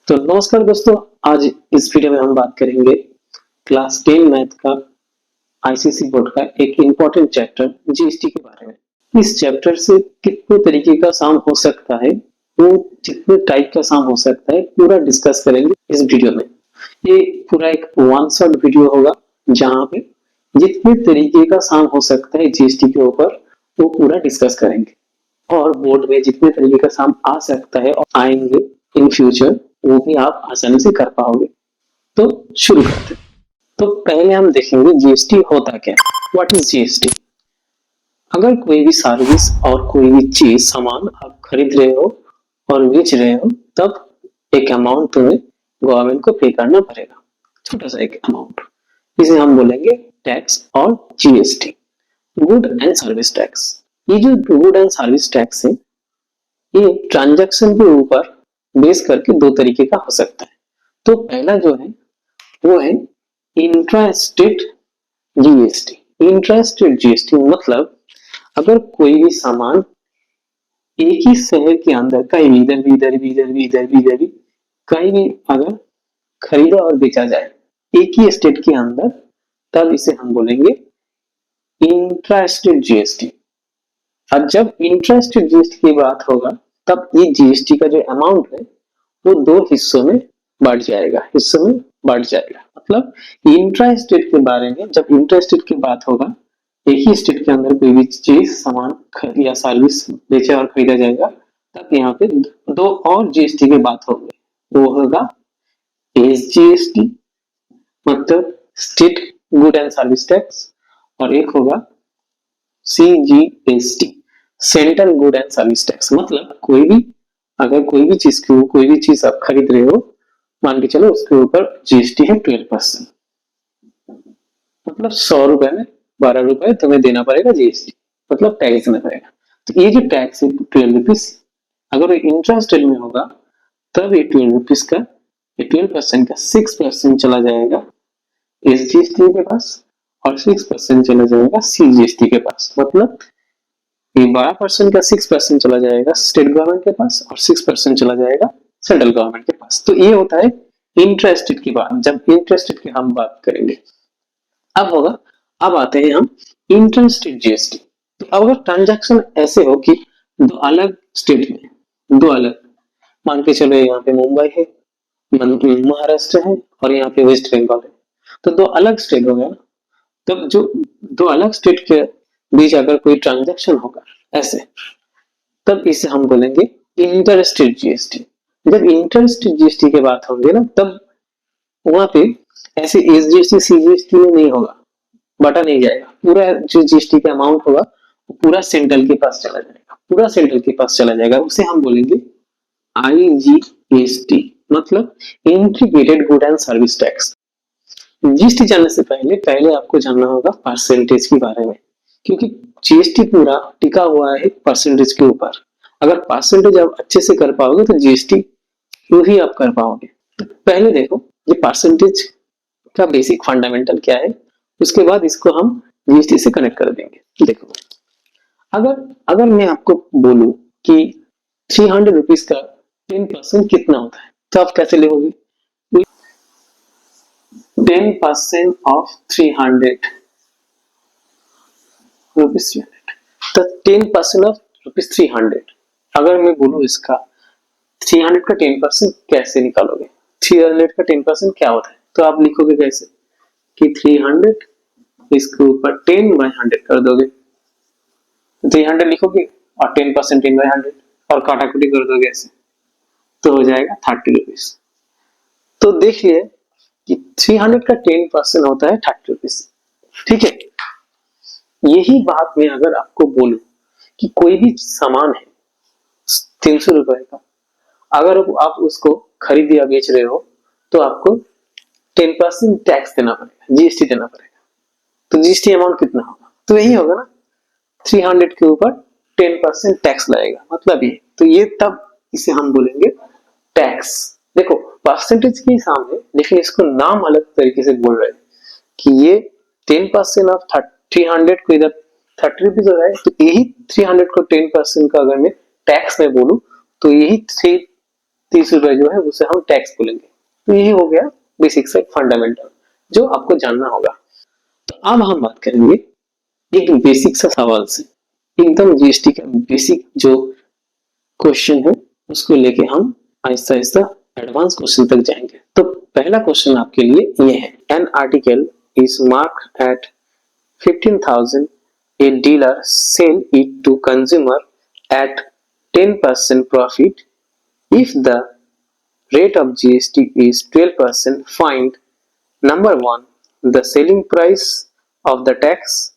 तो नमस्कार दोस्तों, आज इस वीडियो में हम बात करेंगे क्लास 10 मैथ का आईसीएसई बोर्ड का एक इम्पोर्टेंट चैप्टर जीएसटी के बारे में। इस चैप्टर से कितने तरीके का सम हो सकता है, वो कितने टाइप का सम हो सकता है, पूरा डिस्कस करेंगे इस वीडियो में। ये पूरा एक वन शॉट वीडियो होगा जहाँ पे जितने तरीके का सम हो सकता है जीएसटी के ऊपर वो पूरा डिस्कस करेंगे, और बोर्ड में जितने तरीके का सम आ सकता है और आएंगे इन फ्यूचर वो भी आप आसानी से कर पाओगे। तो शुरू करते हैं। तो पहले हम देखेंगे जीएसटी होता क्या है। What is GST? अगर कोई भी सर्विस और कोई भी चीज सामान आप खरीद रहे हो और बेच रहे हो, तब एक अमाउंट तुम्हें गवर्नमेंट को पे करना पड़ेगा, छोटा सा एक अमाउंट। इसे हम बोलेंगे टैक्स और GST, good and service tax. ये जो गुड एंड सर्विस टैक्स है, ये ट्रांजैक्शन के ऊपर बेस करके दो तरीके का हो सकता है। तो पहला जो है वो है intra state GST. Intra state GST मतलब अगर कोई भी सामान एक ही शहर के अंदर कहीं भी इधर भी कहीं भी अगर खरीदा और बेचा जाए एक ही स्टेट के अंदर, तब इसे हम बोलेंगे इंट्रा स्टेट जीएसटी। और जब इंट्रा स्टेट जीएसटी की बात होगा तब ये जीएसटी का जो अमाउंट है वो दो हिस्सों में बढ़ जाएगा। मतलब इंट्रा स्टेट के बारे में, जब इंट्रा स्टेट की बात होगा, एक ही स्टेट के अंदर कोई भी चीज सामान या सर्विस बेचा और खरीदा जाएगा, तब यहाँ पे दो और जीएसटी की बात होगी। वो होगा एसजीएसटी मतलब state good and service tax, और एक होगा CGST central good and service tax. मतलब अगर कोई भी चीज आप खरीद रहे हो, मान के चलो उसके ऊपर जीएसटी है 12%, मतलब 100 रुपए में 12 रुपए तुम्हें देना पड़ेगा जीएसटी, मतलब टैक्स देना पड़ेगा। तो ये जो टैक्स है 12 रुपीज, अगर इंटरेस्टेड में होगा तब ये 12 रुपीज का 12% का 6% चला जाएगा एसजीएसटी के पास और 6% चला जाएगा सीजीएसटी के पास। मतलब ये 12% का 6% चला जाएगा स्टेट गवर्नमेंट के पास और 6% चला जाएगा सेंट्रल गवर्नमेंट के पास। तो ये होता है इंटरेस्टेड की बात। जब इंटरेस्टेड की हम बात करेंगे, अब आते हैं हम इंटरेस्टेड जीएसटी। तो अगर ट्रांजैक्शन ऐसे हो कि दो अलग स्टेट में, दो अलग, मान के चलो यहाँ पे मुंबई है, महाराष्ट्र है और यहाँ पे वेस्ट बंगाल है, तो दो अलग स्टेट हो गया ना। तब जो दो अलग स्टेट के बीच अगर कोई ट्रांजैक्शन होगा ऐसे, तब इसे हम बोलेंगे इंटरस्टेट जीएसटी। जब इंटरस्टेट जीएसटी की बात होंगे ना, तब वहां पे ऐसे एसजीएसटी सीजीएसटी में नहीं होगा, बटा नहीं जाएगा। पूरा जो जीएसटी का अमाउंट होगा वो पूरा सेंट्रल के पास चला जाएगा। उसे हम बोलेंगे आईजीएसटी मतलब integrated good and service tax. GST जानने से पहले आपको जानना होगा परसेंटेज के बारे में, क्योंकि जीएसटी पूरा टिका हुआ है परसेंटेज के ऊपर। अगर परसेंटेज आप अच्छे से कर पाओगे तो जीएसटी क्यों ही आप कर पाओगे। तो पहले देखो ये परसेंटेज का बेसिक फंडामेंटल क्या है, उसके बाद इसको हम जीएसटी से कनेक्ट कर देंगे। देखो, अगर अगर मैं आपको बोलूं कि 300 रुपीज का 10% कितना होता है, तो आप कैसे लिखोगे? 10% of 300 rupees 300, तो 10% of rupees 300। अगर मैं बोलूं इसका 300 का 10% कैसे निकालोगे, 300 का 10% क्या होता है, तो आप लिखोगे कैसे कि 300 इसके ऊपर 10/100 कर दोगे, 300 लिखोगे और 10% 10/100 और काटाकुटी कर दोगे ऐसे, तो हो जाएगा 30 रुपीज। तो देखिए कि 300 का 10% होता है 30 रुपीज। ठीक है, यही बात मैं अगर आपको बोलूं कि कोई भी सामान है 300 रुपए का, अगर आप उसको खरीद या बेच रहे हो तो आपको 10% टैक्स देना पड़ेगा, जीएसटी देना पड़ेगा। तो जीएसटी अमाउंट कितना होगा, तो यही होगा ना, 300 के ऊपर 10% टैक्स लगेगा, मतलब ये। तो ये तब इसे हम बोलेंगे टैक्स। देखो परसेंटेज के सामने, लेकिन इसको नाम अलग तरीके से बोल रहे हैं कि ये 10% ऑफ 300 को इधर 30 रुपीज हो रहा है, तो यही 300 को 10% का अगर मैं टैक्स में बोलूं तो यही ₹30 जो है उसे हम टैक्स बोलेंगे। तो यही हो गया बेसिक से फंडामेंटल जो आपको जानना होगा। तो अब हम बात करेंगे एक बेसिक सा सवाल से, एकदम जीएसटी का बेसिक जो क्वेश्चन है उसको लेके हम आहिस्ता आहिस्ता एडवांस क्वेश्चन तक जाएंगे। तो पहला क्वेश्चन आपके लिए ये है, an article is marked at 15,000, a dealer sell it to consumer at 10% profit. If the rate of GST is 12%, find number 1 the selling price of the tax,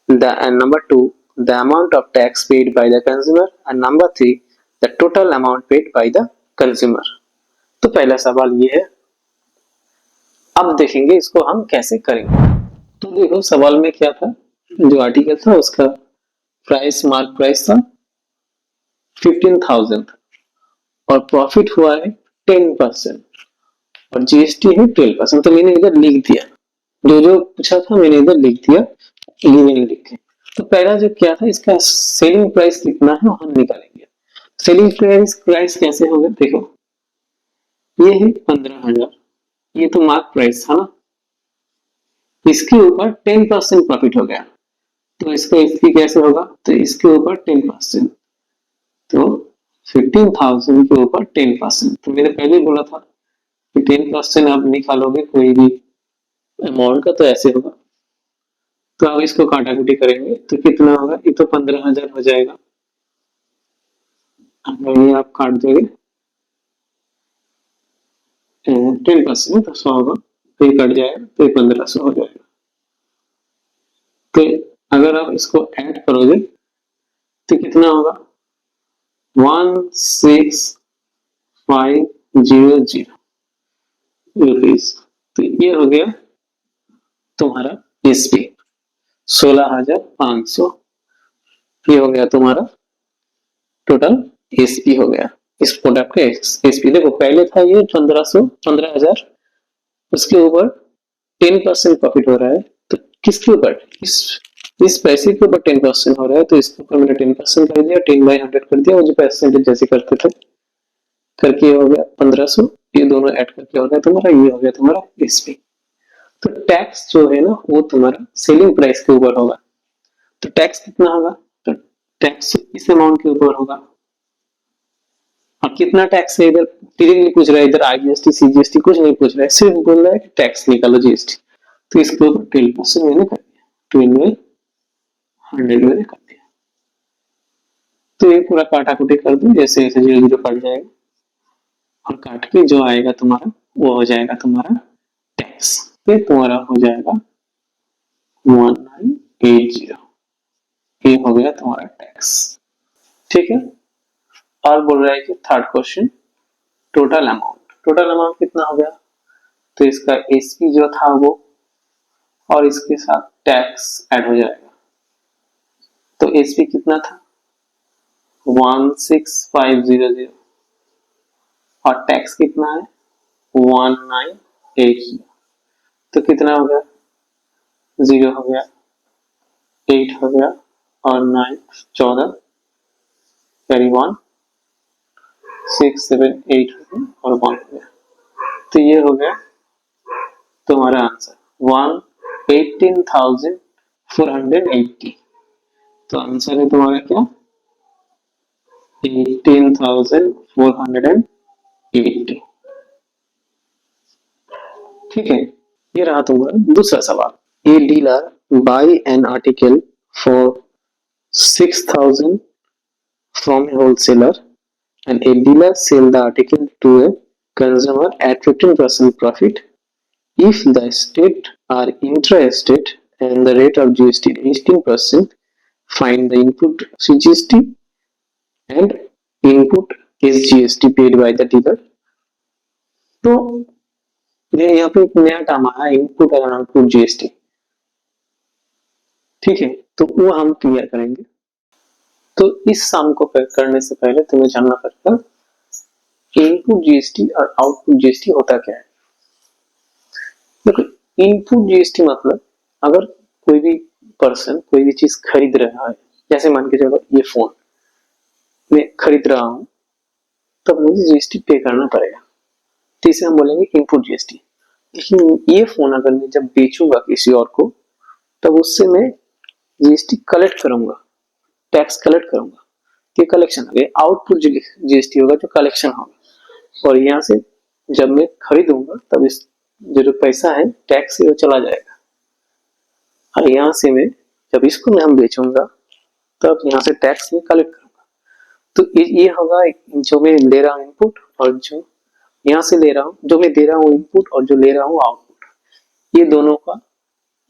and number 2 the amount of tax paid by the consumer, and number 3 the total amount paid by the consumer. तो पहला सवाल ये है। अब देखेंगे इसको हम कैसे करेंगे। तो देखो सवाल में क्या था, जो आर्टिकल था उसका प्राइस, मार्क प्राइस था 15,000 और प्रॉफिट हुआ है 10% और जीएसटी है 12%। तो मैंने इधर लिख दिया, जो जो पूछा था मैंने इधर लिख दिया, गिवन लिख के। तो पहला जो क्या था, इसका सेलिंग प्राइस कितना है हम निकालेंगे। सेलिंग प्राइस कैसे होगा, देखो ये है 15,000, ये तो मार्क प्राइस था ना, इसके ऊपर 10% प्रॉफिट हो गया, तो इसकी कैसे होगा, तो इसके ऊपर 10%, तो 15,000 के ऊपर 10%। तो मैंने पहले बोला था कि 10% आप निकालोगे कोई भी अमाउंट का तो ऐसे होगा। तो अब इसको काटाकुटी करेंगे तो कितना होगा, ये तो 15,000 हो जाएगा, ये आप काट दोगे 10% तो 100 होगा, तो ये कट जाएगा तो ये 1500 हो जाएगा। तो अगर आप इसको ऐड करोगे तो कितना होगा, 16,500 रुपीज। तो ये हो गया तुम्हारा एसपी 16,500, ये हो गया तुम्हारा टोटल एसपी हो गया इस प्रोडक्ट का एसपी। देखो पहले था ये 15,000, उसके ऊपर 10% प्रॉफिट हो रहा है, तो किसके ऊपर, इस पैसे के ऊपर 10% हो रहा है, तो इसके ऊपर मैंने 10% कर दिया, 10/100 कर दिया, वो जो परसेंटेज जैसे करते थे करके हो गया 1500, ये दोनों ऐड करके हो गया तुम्हारा, ये हो गया तुम्हारा एसपी। तो टैक्स जो है ना वो तुम्हारा सेलिंग प्राइस के ऊपर होगा। तो टैक्स कितना होगा, तो टैक्स इस अमाउंट के ऊपर होगा। अब कितना टैक्स है इधर नहीं पूछ रहा है, इधर आईजीएसटी सीजीएसटी कुछ नहीं पूछ रहा है, सिर्फ बोल रहा है कि टैक्स निकालो जीएसटी। तो इसके ऊपर 12% मैंने कर दिया, 12/100 मैंने कर दिया। तो ये पूरा काटाकुटी कर दो, जैसे जैसे 0 कट जाएगा और काट के जो आएगा तुम्हारा वो हो जाएगा तुम्हारा टैक्स। फिर तुम्हारा हो जाएगा 1980, ये हो गया तुम्हारा टैक्स। ठीक है। और बोल रहा है कि थर्ड क्वेश्चन, टोटल अमाउंट कितना हो गया, तो इसका एसपी जो था वो और इसके साथ टैक्स ऐड हो जाएगा। तो एसपी कितना था 16,500 और टैक्स कितना है 1980। तो कितना हो गया, 0 हो गया, 8 हो गया और 9 14 कैरी 1 6 7 8 हो गया और 1 हो गया। तो ये हो गया तुम्हारा आंसर 18,480। तो आंसर है तुम्हारा क्या 18,480। ठीक है। ये रहा तुम्हारा दूसरा सवाल, a dealer buy an article for 6,000 from a wholesaler and a dealer sell the article to a consumer at 15% profit. If the state are intra-state and the rate of GST is 18%, find the input CGST and input SGST paid by the dealer. तो ये यहाँ पे एक नया term आया, input और output GST. ठीक है, तो वो हम क्लियर करेंगे। तो इस सम को करने से पहले तुम्हें जानना पड़ेगा इनपुट जीएसटी और आउटपुट जीएसटी होता क्या है। देखो इनपुट जीएसटी मतलब अगर कोई भी पर्सन कोई भी चीज खरीद रहा है, जैसे मान के चलो ये फोन मैं खरीद रहा हूं, तो तब मुझे जीएसटी पे करना पड़ेगा, तो इसे हम बोलेंगे इनपुट जीएसटी। लेकिन ये फोन अगर मैं जब बेचूंगा किसी और को, तब उससे मैं जीएसटी कलेक्ट करूंगा, टैक्स कलेक्ट करूंगा, ये कलेक्शन हो गया। आउटपुट जीएसटी होगा जो कलेक्शन होगा, और यहाँ से जब मैं खरीदूंगा तब इस जो पैसा है टैक्स से वो चला जाएगा, और यहाँ से मैं जब इसको मैं हम बेचूंगा तब यहाँ से टैक्स में कलेक्ट करूंगा। तो ये होगा जो मैं ले रहा हूँ इनपुट, और जो यहाँ से ले रहा हूँ, जो मैं दे रहा हूँ इनपुट और जो ले रहा हूँ आउटपुट, ये दोनों का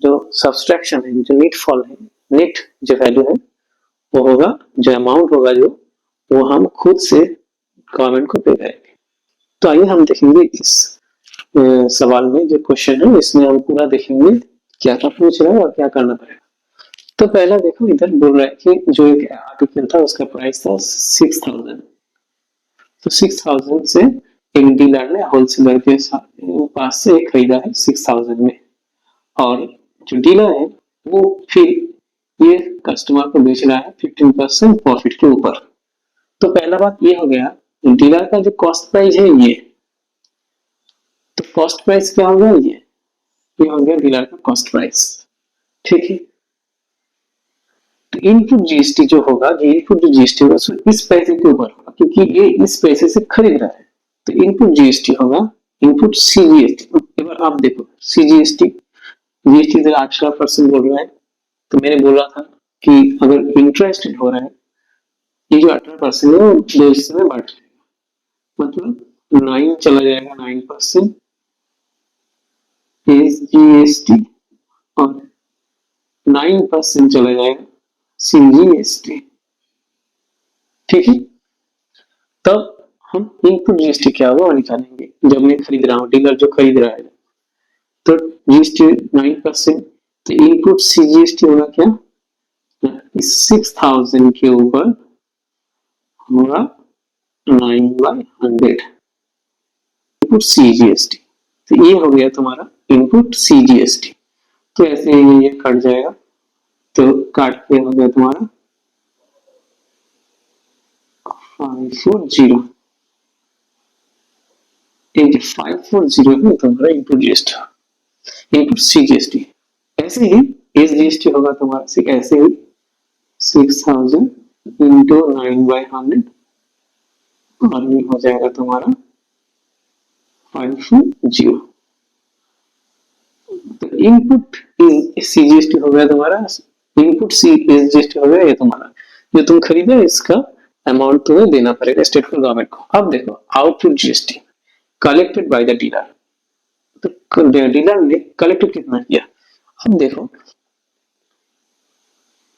जो सब्सट्रैक्शन है, जो नेट फॉल है, नेट जो वैल्यू है वो होगा, जो अमाउंट होगा जो, वो हम खुद से गवर्नमेंट को पे करेंगे। तो आइए हम देखेंगे इस सवाल में जो क्वेश्चन है इसमें हम पूरा देखेंगे क्या क्या पूछ रहा है और क्या करना पड़ेगा। तो पहला देखो, इधर बोल रहा है कि जो एक आर्टिकल था उसका प्राइस था 6000, तो 6000 से एक डीलर ने होलसेलर के पास से खरीदा है 6000 में, और जो डीलर है वो फिर ये कस्टमर को बेच रहा है 15% प्रॉफिट के ऊपर। तो पहला बात ये हो गया, डीलर का जो कॉस्ट प्राइस है ये, तो कॉस्ट प्राइस क्या हो गया, ये हो गया डीलर का कॉस्ट प्राइस, ठीक है। तो इनपुट जीएसटी जो होगा, इनपुट जो जीएसटी होगा सो इस पैसे के ऊपर होगा, क्योंकि ये इस पैसे से खरीद रहा है, तो इनपुट जीएसटी होगा इनपुट सीजीएसटी। एक बार आप देखो सीजीएसटी, जीएसटी इधर 18% बोल रहा है, तो मैंने बोला था कि अगर इंटरेस्ट हो रहा है, ये जो 18% है वो 2 हिस्से में बांट जाएगा, मतलब 9 चला जाएगा 9% एसजीएसटी, और 9% चला जाएगा सीजीएसटी, ठीक है। तब हम इनपुट जीएसटी क्या होगा वो निकालेंगे। जब मैं खरीद रहा हूँ, डीलर जो खरीद रहा है, तो जीएसटी 9%, तो इनपुट सीजीएसटी होगा क्या, इस 6000 के ऊपर होगा 9/100 इनपुट सीजीएसटी। तो ये हो गया तुम्हारा इनपुट सीजीएसटी। तो ऐसे ही ये कट जाएगा, तो काट के हो गया तुम्हारा 540, 540 है तुम्हारा इनपुट जीएसटी, इनपुट सीजीएसटी। ऐसे ही एसजीएसटी होगा तुम्हारा, ऐसे ही 6000 इंटू 9/100, और ये हो जाएगा तुम्हारा 540। तो इनपुट सीजीएसटी हो गया तुम्हारा, इनपुट एसजीएसटी हो गया ये तुम्हारा, जो तुम खरीदे इसका अमाउंट तुम्हें देना पड़ेगा स्टेट को, गवर्नमेंट को। अब देखो output GST collected by the dealer, तो डीलर ने कलेक्टेड कितना किया। अब देखो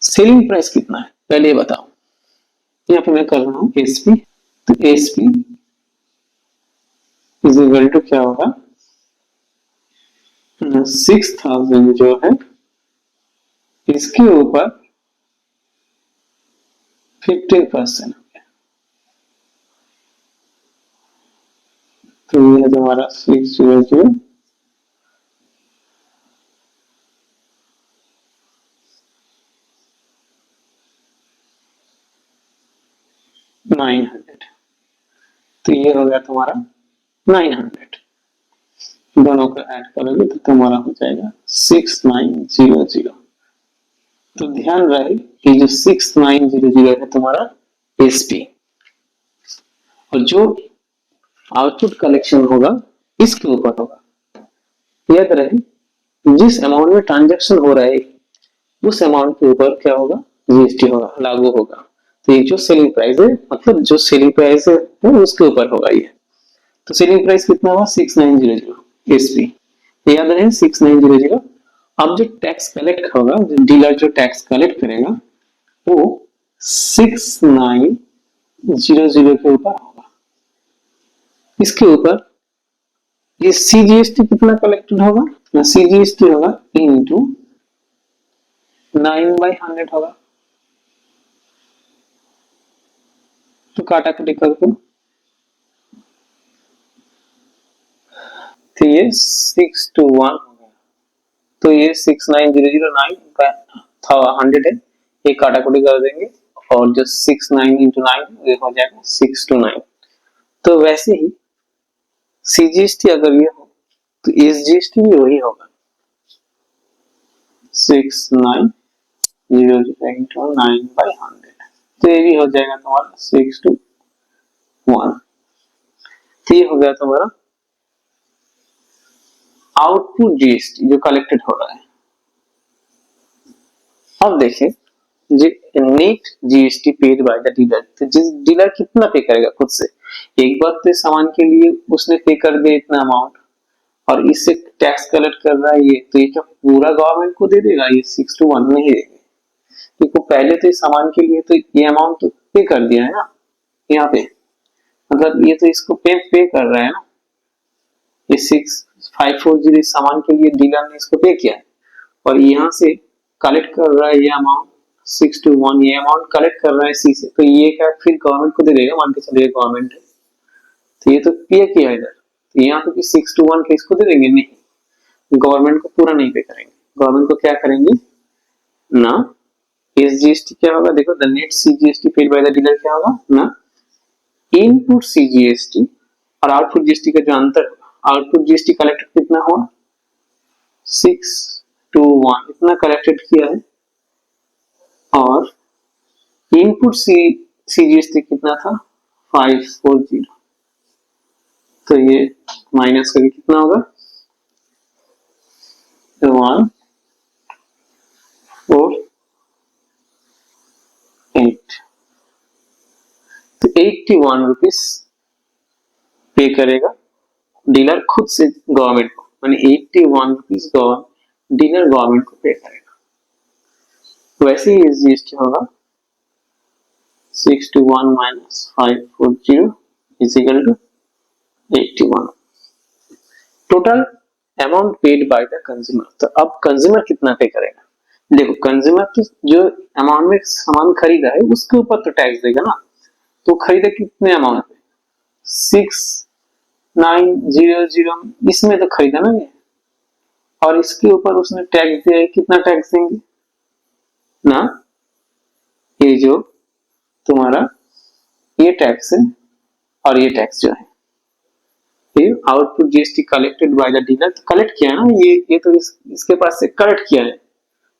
सेलिंग प्राइस कितना है पहले ये बताओ। यहाँ पे मैं कर रहा हूँ एसपी, तो एसपी इज इक्वल टू क्या होगा, 6000 जो है इसके ऊपर 15%, तो ये है तुम्हारा 600 900, तो ये हो गया तुम्हारा 900, दोनों को ऐड करोगे तो तुम्हारा हो जाएगा 6900। तो ध्यान रहे कि जो 6900 है तुम्हारा एसपी, और जो आउटपुट कलेक्शन होगा इसके ऊपर होगा। याद रहे जिस अमाउंट में ट्रांजैक्शन हो रहा है उस अमाउंट के ऊपर क्या होगा, जीएसटी होगा, लागू होगा। तो ये जो सेलिंग प्राइस है, मतलब जो सेलिंग प्राइस है उसके ऊपर होगा ये। तो सेलिंग प्राइस कितना हुआ 6900 एसपी, याद रहे 6900। अब जो टैक्स कलेक्ट होगा, जो डीलर जो टैक्स कलेक्ट करेगा वो 6900 के ऊपर होगा। इसके ऊपर ये सीजीएसटी कितना कलेक्टेड होगा, सीजीएसटी होगा इनटू 9/100 होगा। तो काटा कटी कर दो, तो ये 6 to 1 हो गया, तो ये 69009 का था 100 है, ये काटा कुटी कर देंगे, और जो 69 into 9 ये हो जाएगा 6 to 9, तो वैसे ही सीजीएसटी अगर ये हो तो एसजीएसटी भी वही होगा 6900 into 9/100। तो ये भी हो जाएगा तुम्हारा 6:1। तो ये हो गया तुम्हारा आउटपुट जीएसटी जो कलेक्टेड हो रहा है। अब देखें net GST paid by the dealer, तो जिस डीलर कितना पे करेगा खुद से, एक बार तो सामान के लिए उसने पे कर दिया इतना अमाउंट और इससे टैक्स कलेक्ट कर रहा है ये, तो ये क्या पूरा गवर्नमेंट को दे देगा? ये 6:1 नहीं देगा, क्योंकि पहले तो इस सामान के लिए तो ये अमाउंट तो पे कर दिया है ना यहाँ पे, मतलब ये तो इसको पे कर रहा है ना, ये 6540 इस सामान के लिए डीलर ने इसको पे किया है और यहाँ से कलेक्ट कर रहा है ये अमाउंट 6:1, ये अमाउंट कलेक्ट कर रहा है सी से, तो ये क्या फिर गवर्नमेंट को दे देगा, मान के चलिए गवर्नमेंट है तो ये तो पे किया इधर, तो यहाँ पे 6:1 के इसको दे देंगे? नहीं, गवर्नमेंट को पूरा नहीं पे करेंगे, गवर्नमेंट को क्या करेंगे ना, एसजीएसटी क्या होगा, देखो the net CGST paid by the dealer क्या होगा ना, इनपुट सीजीएसटी और आउटपुट जीएसटी का जो अंतर होगा, आउटपुट जीएसटी कलेक्टेड कितना हुआ 6:1 इतना कलेक्टेड किया है और इनपुट सीजीएसटी कितना था 540, तो ये माइनस करके कितना होगा 148, तो 81 रुपीज पे करेगा डीलर खुद से गवर्नमेंट को, यानी 81 रुपीज डीलर गवर्नमेंट को पे करेगा। वैसे ही जीएसटी होगा 6:1 minus 540 is equal to 81। Total amount paid by the consumer, तो अब कंज्यूमर कितना पे करेगा? देखो कंज्यूमर तो जो अमाउंट में सामान खरीदा है उसके ऊपर तो टैक्स देगा ना, तो खरीदा कितने अमाउंट में 6900 इसमें तो खरीदा ना ये, और इसके ऊपर उसने टैक्स दिया है, कितना टैक्स देंगे ना, ये जो तुम्हारा ये टैक्स है और ये टैक्स जो है output GST collected by the dealer, तो कलेक्ट किया है ना ये तो इसके पास से कलेक्ट किया है,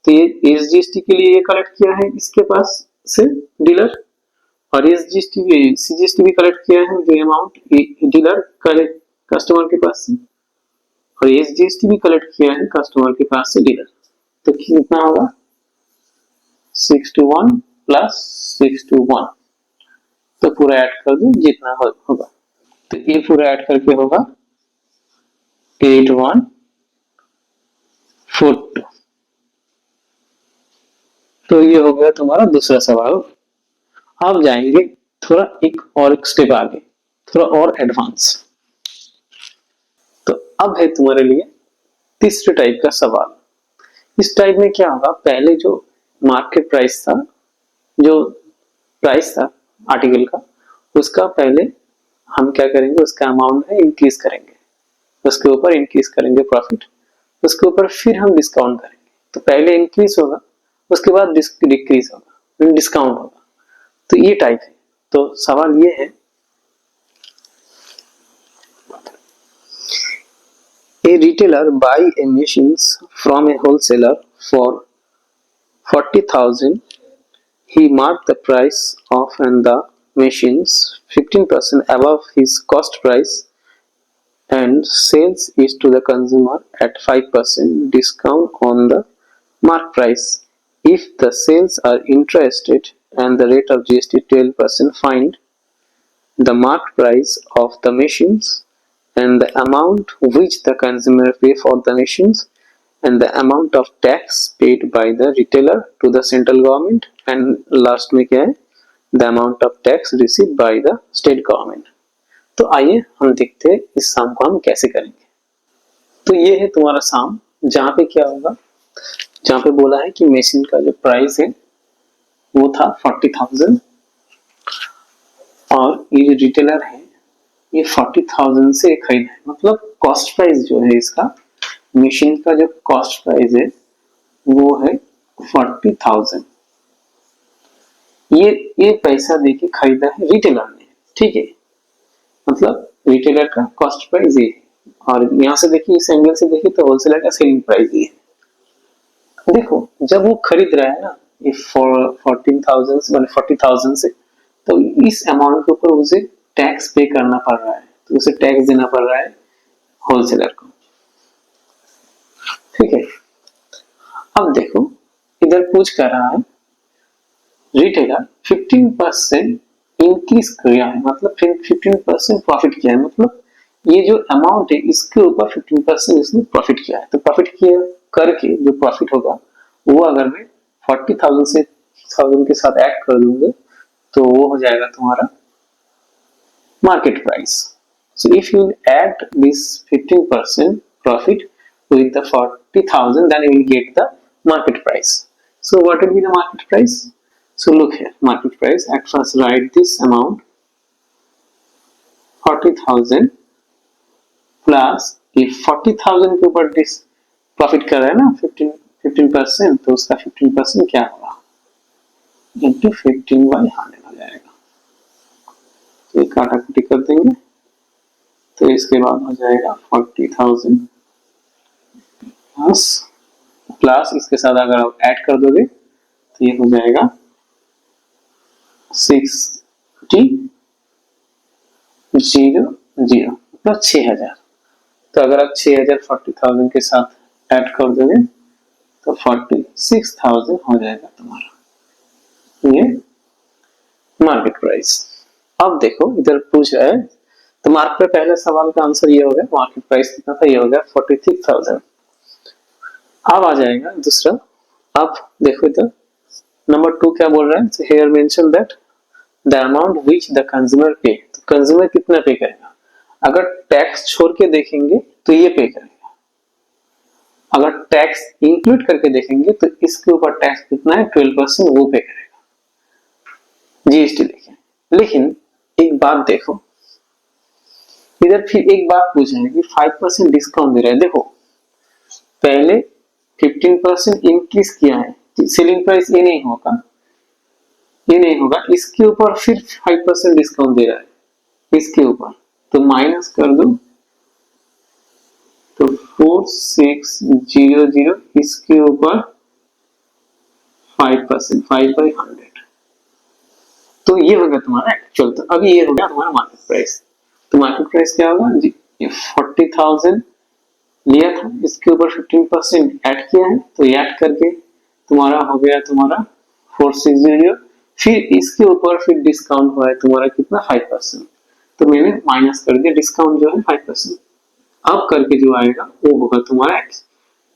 तो ये एसजीएसटी के लिए ये कलेक्ट किया है इसके पास से डीलर, और एसजीएसटी भी सीजीएसटी भी कलेक्ट किया है जो अमाउंट डीलर कलेक्ट कस्टमर के पास से, और एसजीएसटी भी कलेक्ट किया है कस्टमर के पास से डीलर, तो कितना होगा 6:1 प्लस 6:1, तो पूरा ऐड कर दो जितना होगा, तो ये पूरा ऐड करके होगा 8142। तो ये हो गया तुम्हारा दूसरा सवाल। अब जाएंगे थोड़ा एक और स्टेप आगे, थोड़ा और एडवांस। तो अब है तुम्हारे लिए तीसरे टाइप का सवाल। इस टाइप में क्या होगा, पहले जो मार्केट प्राइस था, जो प्राइस था आर्टिकल का, उसका पहले हम क्या करेंगे, उसका अमाउंट है इंक्रीज करेंगे, उसके ऊपर इंक्रीज करेंगे प्रॉफिट, उसके ऊपर फिर हम डिस्काउंट करेंगे, तो पहले इंक्रीज होगा उसके बाद डिक्रीज होगा फिर डिस्काउंट होगा, तो ये टाइप है। तो सवाल ये है, a retailer buy a machines from a wholesaler for 40,000, he marked the price of and the machines 15% above his cost price and sells it to the consumer at 5% discount on the mark price. If the sales are interested and the rate of GST 12%, find the mark price of the machines and the amount which the consumer pay for the machines and the amount of tax paid by the retailer to the central government, and last में क्या है, the amount of tax received by the state government। तो आइए हम देखते हैं इस साम को हम कैसे करेंगे। तो ये है तुम्हारा साम, जहाँ पे क्या होगा, जहाँ पे बोला है कि मशीन का जो प्राइस है वो था 40,000 और ये जो रिटेलर है ये 40,000 से खरीदा है, मतलब कॉस्ट प्राइस जो है इसका, मशीन का जो कॉस्ट प्राइस है वो है 40,000, ये पैसा देके खरीदा है रिटेलर ने, ठीक है, मतलब रिटेलर का कॉस्ट प्राइस ये, और यहाँ से देखिए इस एंगल से देखिए तो होलसेलर का सेलिंग प्राइस ये। देखो जब वो खरीद रहा है ना ये 14,000 से 40,000 से, तो इस अमाउंट के ऊपर उसे टैक्स पे करना पड़ रहा है, तो उसे टैक्स देना पड़ रहा है होलसेलर को। ठीक है, अब देखो इधर पूछ कर रहा है रिटेलर 15% इंक्रीज किया है, मतलब 15% प्रॉफिट किया है, मतलब ये जो अमाउंट है इसके ऊपर 15% इसने प्रॉफिट किया है। तो प्रॉफिट किया करके जो प्रॉफिट होगा वो अगर मैं 40,000 से 1000 के साथ ऐड कर दूंगा तो वो हो जाएगा तुम्हारा market price. So if you add this 15% profit with the 40,000 then you will get the market price. So what will be the market price? So look here, market price, at first write this amount 40,000 plus if 40,000 के ऊपर this profit कर रहा है ना 15% तो उसका 15% क्या होगा इंटू 15/100 हो जाएगा। तो ये काटाकुटी कर देंगे तो इसके बाद हो जाएगा 40,000 प्लस इसके साथ अगर आप ऐड कर दोगे तो ये हो जाएगा 60,000 मतलब 6,000। तो अगर आप 6,000 40,000 के साथ ऐड कर दोगे तो 46,000 हो जाएगा तुम्हारा ये मार्केट प्राइस। अब देखो इधर पूछ रहा है तो मार्क पे पहले सवाल का आंसर ये हो गया, मार्केट प्राइस कितना था, ये हो गया 46,000। अब आ जाएगा दूसरा, अब देखो इधर नंबर 2 क्या बोल रहा है, so here mention that the amount which the consumer pay, तो कंज्यूमर कितना पे करेगा, अगर टैक्स छोड़ के देखेंगे तो ये पे करेगा, अगर टैक्स इंक्लूड करके देखेंगे तो इसके ऊपर टैक्स कितना है 12% वो पे करेगा जीएसटी लेके। लेकिन एक बात देखो इधर फिर एक बात पूछ रहे हैं कि 5% डिस्काउंट दे रहा है। देखो पहले 15% इंक्रीज किया है, सेलिंग प्राइस ये नहीं होगा, ये नहीं होगा, इसके ऊपर फिर 5% डिस्काउंट दे रहा है इसके ऊपर, तो माइनस कर दो तो 4600 इसके ऊपर 5% 5/100, तो ये होगा तुम्हारा एक्चुअल। तो अभी ये हो गया तुम्हारा मार्केट प्राइस। तो मार्केट प्राइस क्या होगा जी, ये 40,000 लिया था, इसके ऊपर 15% ऐड किया है, तो ऐड करके तुम्हारा हो गया तुम्हारा 4600, फिर इसके ऊपर फिर डिस्काउंट हुआ है तुम्हारा कितना 5%, तो मैंने माइनस कर दिया डिस्काउंट जो है 5%, अब करके जो आएगा वो होगा तुम्हारा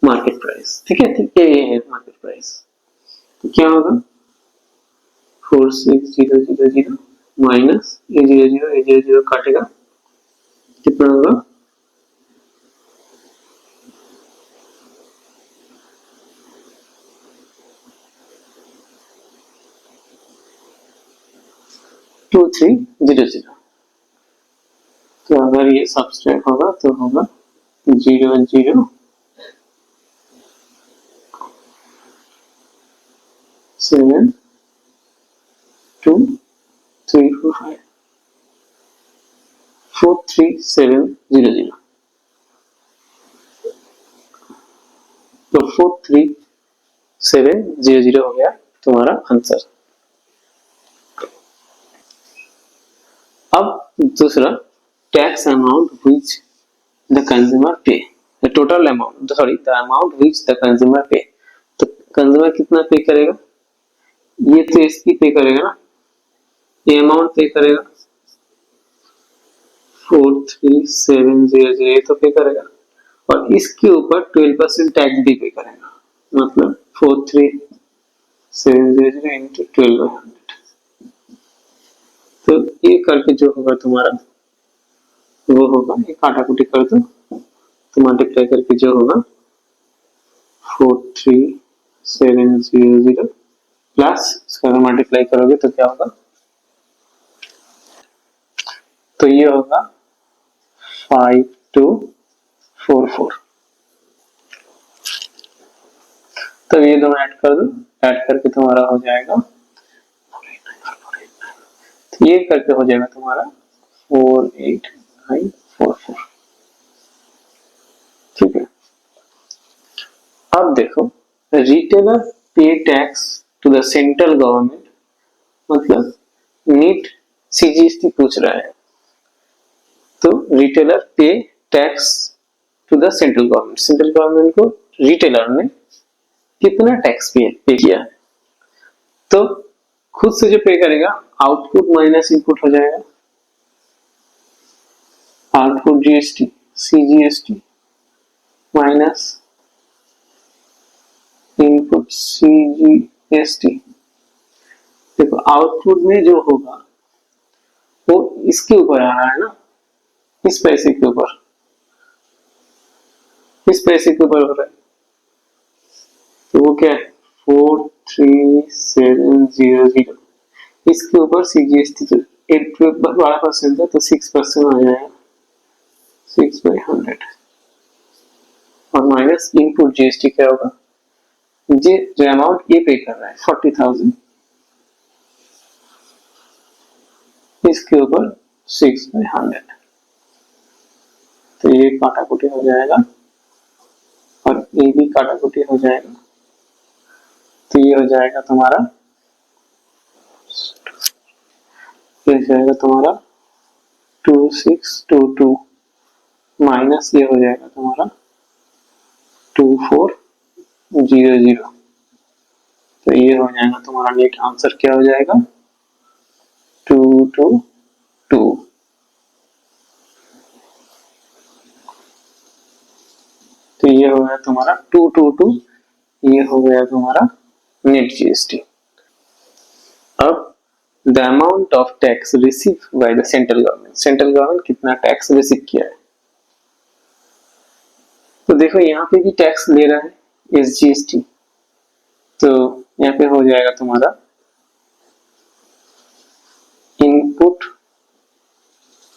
मार्केट प्राइस। ठीक है, ठीक है, ये है मार्केट प्राइस। तो क्या होगा 4600 माइनस ये 00 काटेगा कितना होगा 2300। तो अगर ये सब्सट्रैक्ट होगा तो होगा 00 7 2 3 4 5 43700, तो 43700 हो गया तुम्हारा आंसर। अब दूसरा tax amount which the consumer pay, the total amount sorry the amount which the consumer pay, तो कंज्यूमर कितना पे करेगा, ये तो इसकी पे करेगा ना, ये अमाउंट पे करेगा 43700 तो पे करेगा, और इसके ऊपर 12% टैक्स भी पे करेगा, मतलब 43700 इंटू 1200। तो ये करके जो होगा तुम्हारा वो होगा, ये काटाकुटी कर दो तो मल्टीप्लाई करके जो होगा 43700 प्लस इसका अगर मल्टीप्लाई करोगे तो क्या होगा, तो ये होगा 5244। तो ये दोनों ऐड कर दो, ऐड करके तुम्हारा हो जाएगा, ये करके हो जाएगा तुम्हारा 48,944। ठीक है। अब देखो, retailer pay tax to the central government, मतलब नीट सीजीएसटी पूछ रहा है, तो retailer pay tax to the central government, central government को रिटेलर ने कितना टैक्स पे किया है, तो खुद से जो पे करेगा आउटपुट माइनस इनपुट हो जाएगा, output GST CGST minus input CGST. देखो आउटपुट में जो होगा वो इसके ऊपर आ रहा है ना, इस पैसे के ऊपर, इस पैसे के ऊपर हो रहा है, तो वो क्या है 43700, इसके ऊपर सीजीएसटी तो 12% है तो 6% आ जाएगा 6/100, और माइनस इनपुट जीएसटी क्या होगा, जो अमाउंट ये पे कर रहा है 40,000, इसके ऊपर 6/100, तो ये काटाकुटी हो जाएगा और ये भी काटाकुटी हो जाएगा, तो ये हो जाएगा तुम्हारा, ये हो जाएगा तुम्हारा 2622 माइनस ये हो जाएगा तुम्हारा 2400, तो ये हो जाएगा तुम्हारा नेट आंसर क्या हो जाएगा 222। तो ये हो गया तुम्हारा 222, ये हो गया तुम्हारा नेट जीएसटी। अब the amount of tax receive by the central government, central government कितना टैक्स रिसीव किया है, तो देखो यहाँ पे भी टैक्स ले रहा है एसजीएसटी, तो यहाँ पे हो जाएगा तुम्हारा input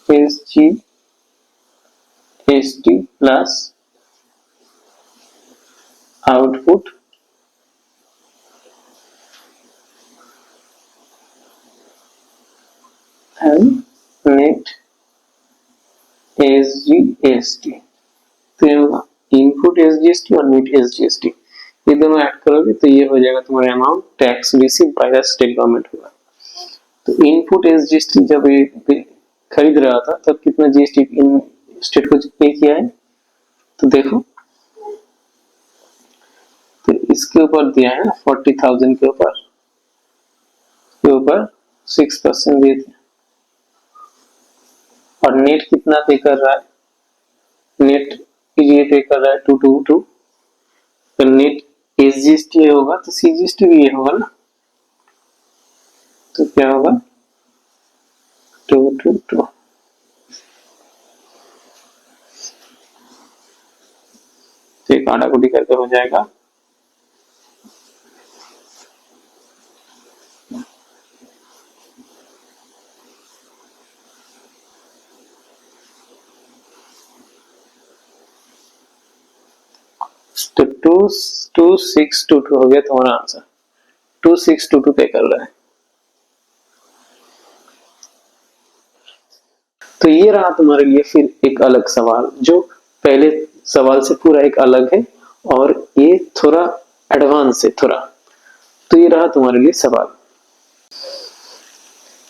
SGST plus output and net SGST, तो ये होगा इनपुट एसजीएसटी और नेट एसजीएसटी, ये दोनों ऐड करोगे तो ये हो जाएगा तुम्हारा amount tax receive by the state government होगा। तो इनपुट एसजीएसटी जब ये खरीद रहा था तब कितना जीएसटी इन स्टेट को पे किया है, तो देखो, तो इसके ऊपर दिया है ना 40,000 के ऊपर 6% दिए थे, और नेट कितना पे कर रहा है, नेट ये पे कर रहा है 222, तो नेट एसजीएसटी होगा तो सीजीएसटी भी ये होगा ना, तो क्या होगा 222, तो एक काटाकुटी करके हो जाएगा 2622 हो गया तुम्हारा आंसर, 2622 पे कर रहा है। तो ये रहा तुम्हारे लिए फिर एक अलग सवाल, जो पहले सवाल से पूरा एक अलग है और ये थोड़ा एडवांस है थोड़ा, तो ये रहा तुम्हारे लिए सवाल।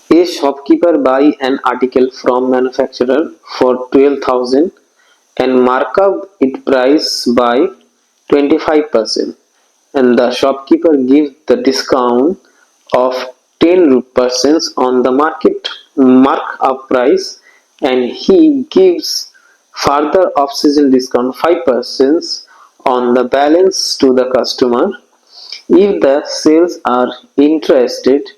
A shopkeeper buy an article from manufacturer for 12,000 and mark up its price by 25%, and the shopkeeper gives the discount of 10% on the market markup price, and he gives further off-season discount 5% on the balance to the customer. If the sales are interested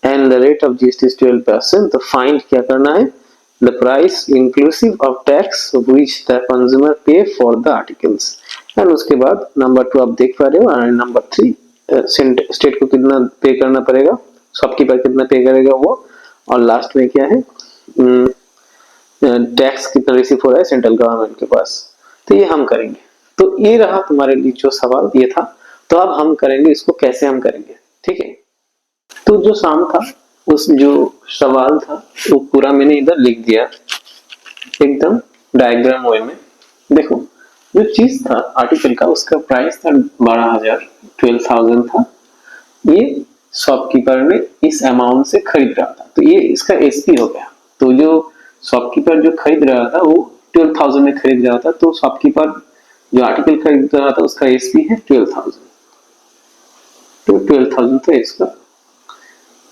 and the rate of GST is 12%, तो find क्या करना है, the price inclusive of tax which the consumer pay for the articles, and उसके बाद number 2 आप देख पा रहे हो, और नंबर 3 स्टेट को कितना पे करना पड़ेगा, शॉपकीपर कितना पे करेगा वो, और लास्ट में क्या है टैक्स कितना रिसीव हो रहा है सेंट्रल गवर्नमेंट के पास, तो ये हम करेंगे। तो ये रहा तुम्हारे लिए जो सवाल ये था, तो अब हम करेंगे इसको कैसे हम करेंगे, ठीक है। तो जो शाम था उस जो सवाल था वो पूरा मैंने इधर लिख दिया एकदम डायग्राम वे में। देखो जो चीज था आर्टिकल का उसका प्राइस था 12,000 था। ये शॉपकीपर ने इस अमाउंट से खरीद रहा था, तो ये इसका एसपी हो गया। तो जो शॉपकीपर जो खरीद रहा था वो 12,000 में खरीद रहा था, तो शॉपकीपर जो आर्टिकल खरीद रहा था उसका एसपी है 12,000। तो 12,000 था इसका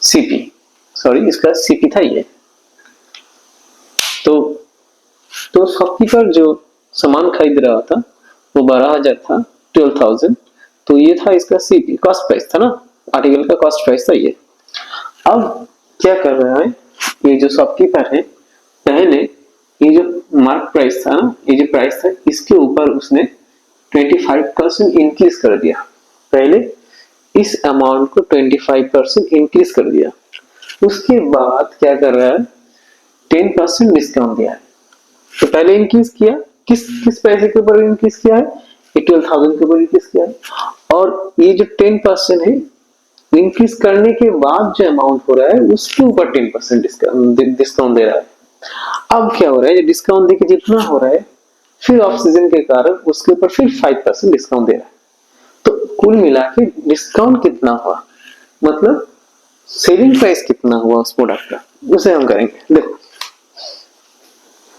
सीपी, सॉरी इसका सीपी था ये। तो शॉपकीपर जो सामान खरीद रहा था वो 12,000 था, 12,000। तो ये था इसका सीपी, कॉस्ट प्राइस था ना, आर्टिकल का कॉस्ट प्राइस था ये। अब क्या कर रहा है ये जो शॉपकीपर है, पहले ये जो मार्क प्राइस था ना, ये जो प्राइस था इसके ऊपर उसने 25% इंक्रीज कर दिया। पहले इस अमाउंट को 25% इंक्रीज कर दिया, उसके बाद क्या कर रहा है 10% डिस्काउंट दिया है। तो पहले इंक्रीज किया, किस किस पैसे के ऊपर इंक्रीज किया है, 12,000 के ऊपर इंक्रीज किया है। और ये जो 10% है इंक्रीज करने के बाद जो अमाउंट हो रहा है उसके ऊपर 10% डिस्काउंट दे रहा है। अब क्या हो रहा है, डिस्काउंट देके जितना हो रहा है फिर ऑफ सीजन के कारण उसके ऊपर फिर 5% डिस्काउंट दे रहा है। तो कुल मिला के डिस्काउंट कितना हुआ, मतलब सेलिंग प्राइस कितना हुआ उस प्रोडक्ट का, उसे हम करेंगे। देखो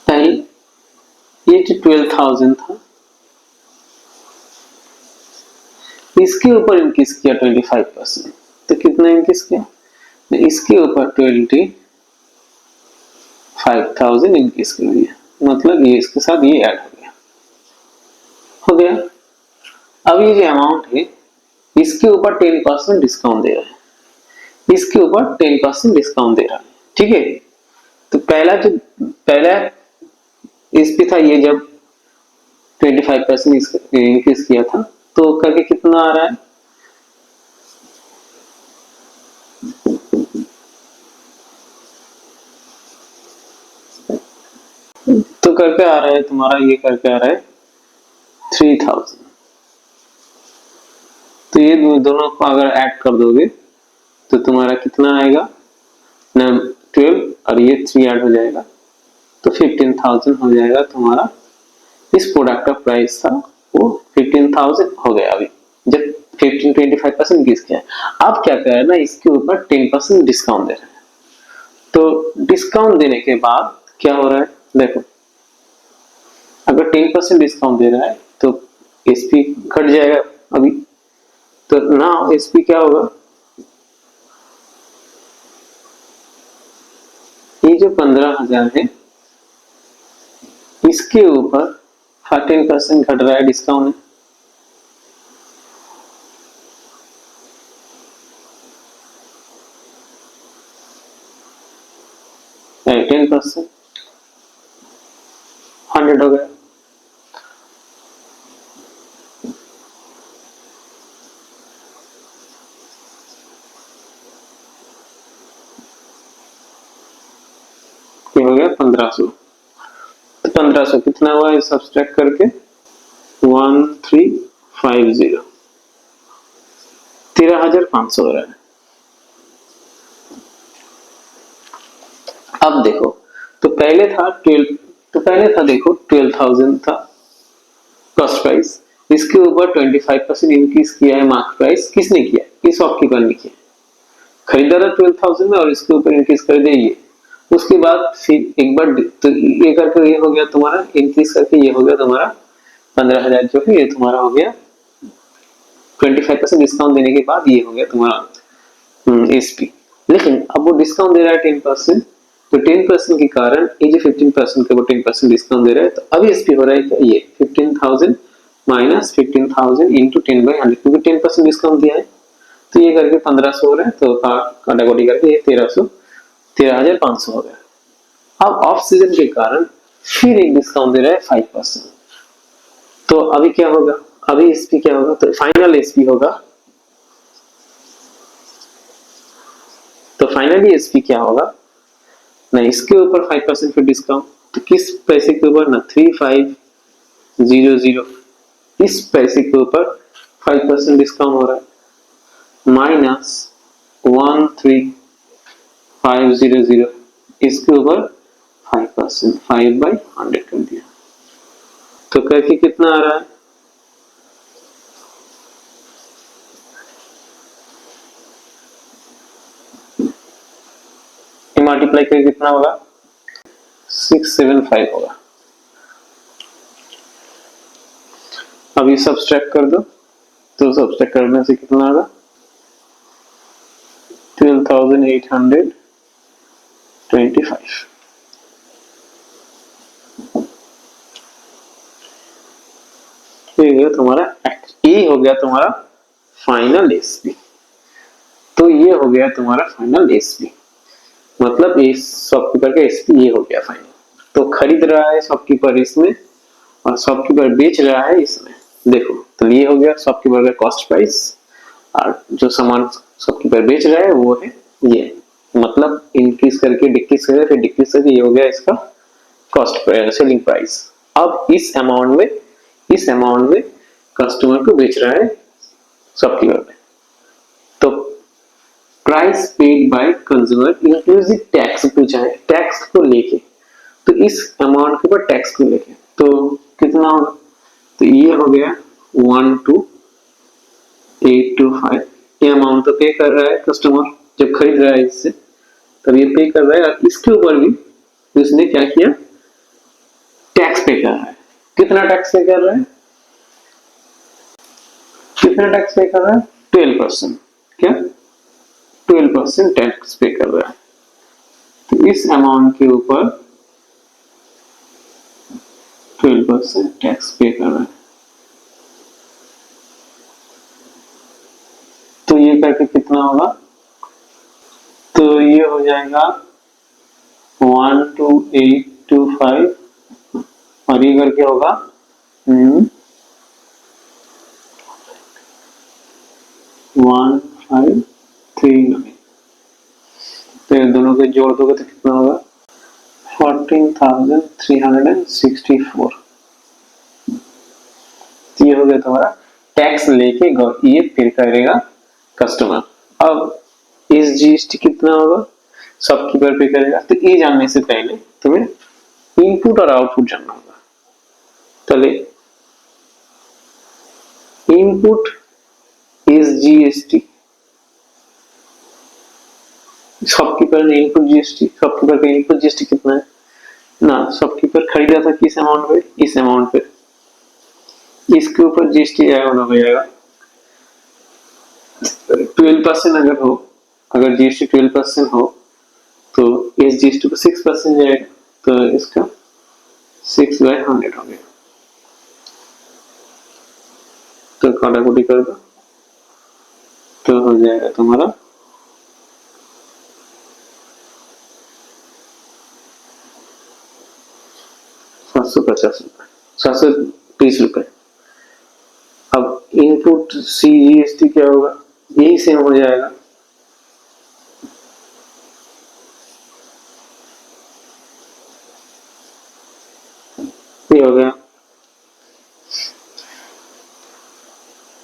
पहले ये जो 12,000 था इसके ऊपर इंक्रीज किया 25%, तो कितना इंक्रीज किया, इसके ऊपर 25,000 इंक्रीज कर दिया, मतलब ये इसके साथ ये ऐड हो गया। अब ये जो अमाउंट है इसके ऊपर 10% डिस्काउंट दे रहा है, इसके ऊपर 10% डिस्काउंट दे रहा है, ठीक है। तो पहला इसपी था ये जब 25% इंक्रीज किया था, तो करके कितना आ रहा है, तो करके आ रहा है तुम्हारा, ये करके आ रहा है 3,000। तो ये दोनों को अगर ऐड कर दोगे तो तुम्हारा कितना आएगा ना, 12 और ये 3 ऐड हो जाएगा तो 15,000 हो जाएगा तुम्हारा। इस प्रोडक्ट का प्राइस था वो 15,000 हो गया अभी जब 25% इंक्रीज किया। अब क्या कर रहा है ना, इसके ऊपर 10% डिस्काउंट दे रहा है। तो डिस्काउंट देने के बाद क्या हो रहा है, देखो अगर 10% डिस्काउंट दे रहा है तो एसपी घट जाएगा अभी। तो ना एसपी क्या होगा, ये जो 15,000 है इसके ऊपर 10% घट रहा है डिस्काउंट है, 10% 100 हो गया। ये हो गया 1500। तो 1500 कितना हुआ है सब्सट्रैक्ट करके 1350, 13,500 हो रहा है। अब देखो तो पहले था 12, तो पहले था देखो 12,000 था कॉस्ट प्राइस, इसके ऊपर 25% इंक्रीज किया है मार्क प्राइस, किसने किया, इस शॉपकीपर ने किया, खरीदा था 12,000 में और इसके ऊपर इंक्रीज कर दिया ये। उसके बाद फिर एक बार तो ये करके ये हो गया तुम्हारा इंक्रीज करके, ये हो गया तुम्हारा 15,000 जो है ये तुम्हारा हो गया 25% डिस्काउंट देने के बाद ये हो गया तुम्हारा एसपी। लेकिन अब वो डिस्काउंट दे रहा है 10%, तो 10% के कारण ये जो 15% के वो 10% डिस्काउंट दे रहा है, तो अभी एसपी हो रहा है क्या, ये 15,000 माइनस 15,000 इंटू 10/100, क्योंकि 10% डिस्काउंट दिया है। तो ये करके 1500 हो रहा है, तो काटाकोटी करके ये 13,500 हो गया। अब ऑफ सीजन के कारण फिर एक डिस्काउंट दे रहा है 5%। तो अभी क्या होगा, अभी एसपी क्या होगा, तो फाइनल एसपी होगा, तो फाइनली एसपी क्या होगा ना, इसके ऊपर 5% फिर डिस्काउंट, तो किस पैसे के ऊपर ना 3500, इस पैसे के ऊपर 5% डिस्काउंट हो रहा है, माइनस 500, इसके ऊपर 5%, 5/100 कर दिया, तो करके कितना आ रहा है, मल्टीप्लाई करके कितना होगा, 675 होगा। अब ये सब्सट्रैक्ट कर दो, तो सब्सट्रैक्ट करने से कितना होगा, 12,825। ये तुम्हारा ये हो गया तुम्हारा फाइनल एसपी। तो ये हो गया तुम्हारा फाइनल एसपी, मतलब इस शॉपकीपर का एसपी ये हो गया फाइनल। तो खरीद रहा है शॉपकीपर इसमें और शॉपकीपर बेच रहा है इसमें। देखो तो ये हो गया शॉपकीपर का कॉस्ट प्राइस, और जो सामान शॉपकीपर बेच रहा है वो है ये, मतलब इंक्रीज करके डिक्रीज करके फिर डिक्रीज करके ये हो गया इसका कॉस्ट सेलिंग प्राइस। अब इस अमाउंट में कस्टमर को बेच रहा है शॉपकीपर में। तो price paid by consumer inclusive tax पूछा है, टैक्स को लेके, तो इस अमाउंट के ऊपर टैक्स को लेके तो कितना होगा, तो ये हो गया 12,825। ये अमाउंट तो पे कर रहा है कस्टमर जब खरीद रहा है इससे, तब ये पे कर रहा है, और इसके ऊपर भी उसने क्या किया, टैक्स पे कर रहा है। कितना टैक्स पे कर रहा है, कितना टैक्स पे कर रहा है, 12%। क्या 12% टैक्स पे कर रहा है। तो इस अमाउंट के ऊपर 12% टैक्स पे कर रहा है, तो ये करके कितना होगा, तो ये हो जाएगा 12825, और ये करके होगा 1539। तो ये दोनों के जोड़ दोगे तो कितना होगा, 14,364। तो ये हो गया तुम्हारा टैक्स लेके ये पे करेगा कस्टमर। अब इस जीएसटी कितना होगा, शॉपकीपर पे करेगा। तो ये जानने से पहले तुम्हें इनपुट और आउटपुट जानना होगा। चले, इनपुट इज जीएसटी, शॉपकीपर ने इनपुट जीएसटी, शॉपकीपर का इनपुट जीएसटी कितना है ना, शॉपकीपर खरीदा था किस अमाउंट पे, इस अमाउंट पे, इसके ऊपर जीएसटी आया होना हो जाएगा 12%। अगर जीएसटी 12% हो तो इस जीएसटी को 6% जाएगा, तो इसका 6/100 हो गया। तो काटाकुटी कर दो, तो हो जाएगा तुम्हारा 750 रुपए, 720 रुपए। अब इनपुट सी जीएसटी क्या होगा, यही सेम हो जाएगा, ये हो गया।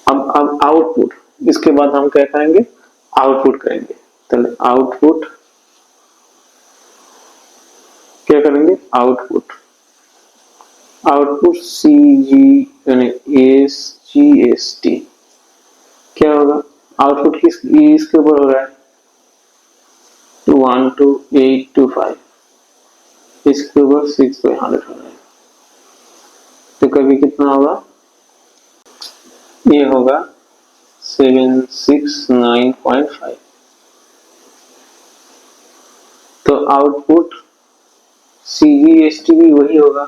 अब आउटपुट, इसके बाद हम क्या करेंगे, आउटपुट करेंगे। चलो आउटपुट क्या करेंगे, आउटपुट सी जी यानी एस जी एस टी क्या होगा, आउटपुट इसके ऊपर हो रहा है 12825, इसके ऊपर 6/100 हो रहा है, तो कभी कितना होगा, ये होगा 769.5। तो आउटपुट सीजीएसटी भी वही होगा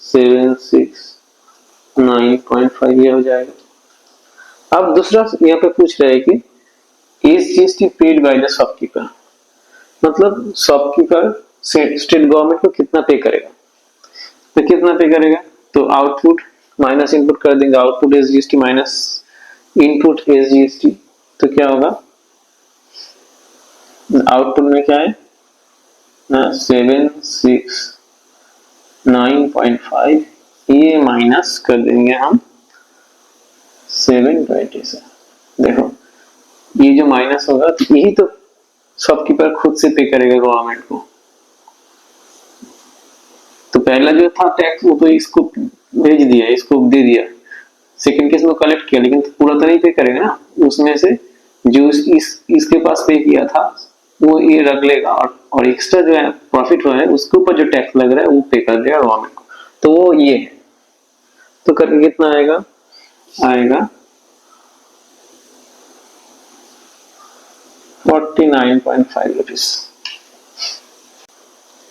769.5, ये हो जाएगा। अब दूसरा यहाँ पे पूछ रहा है कि is GST paid by the shopkeeper, मतलब शॉपकीपर स्टेट गवर्नमेंट को कितना पे करेगा, तो कितना पे करेगा, तो आउटपुट माइनस इनपुट कर देंगे, output S GST minus input S GST, तो क्या होगा, आउटपुट में क्या है ना 769.5, ये माइनस कर देंगे हम 720 से। देखो ये जो माइनस होगा तो यही तो शॉपकीपर खुद से पे करेगा गवर्नमेंट को। तो पहला जो था टैक्स वो तो इसको भेज दिया, इसको दे दिया, सेकंड केस में कलेक्ट किया, लेकिन पूरा तो नहीं पे करेगा ना, उसमें से जो इसके पास पे किया था वो ये रख लेगा, और एक्स्ट्रा जो है प्रॉफिट हुआ है उसके ऊपर जो टैक्स लग रहा है वो पे कर देगा गवर्नमेंट को। तो वो ये है, तो करके कितना आएगा, आएगा 49.5 रुपीज।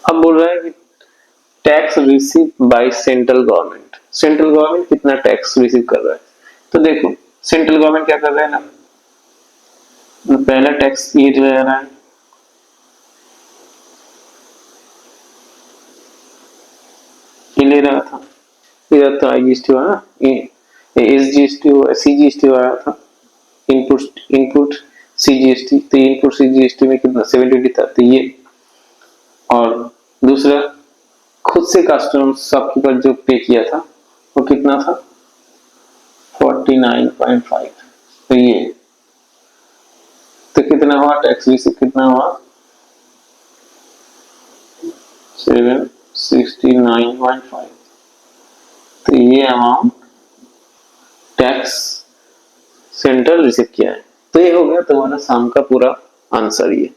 अब बोल रहा है कि tax receive by central government, central government कितना टैक्स रिसीव कर रहा है। तो देखो सेंट्रल गवर्नमेंट क्या कर रहा है ना, पहला टैक्स ये जो है ना, ये ले रहा था, इधर तो आईजीएसटी हुआ ना, एसजीएसटी हुआ, सीजीएसटी आया था, इनपुट इनपुट सीजीएसटी, तो इनपुट सीजीएसटी में कितना 70 था, तो ये, और दूसरा खुद से कस्टमर शॉपकीपर जो पे किया था वो कितना था 49.5, तो ये, तो कितना हुआ टैक्स रिसीव, कितना हुआ 769.5, तो ये अमाउंट टैक्स सेंट्रल रिसीव किया है। तो ये हो गया तुम्हारा शाम का पूरा आंसर ये।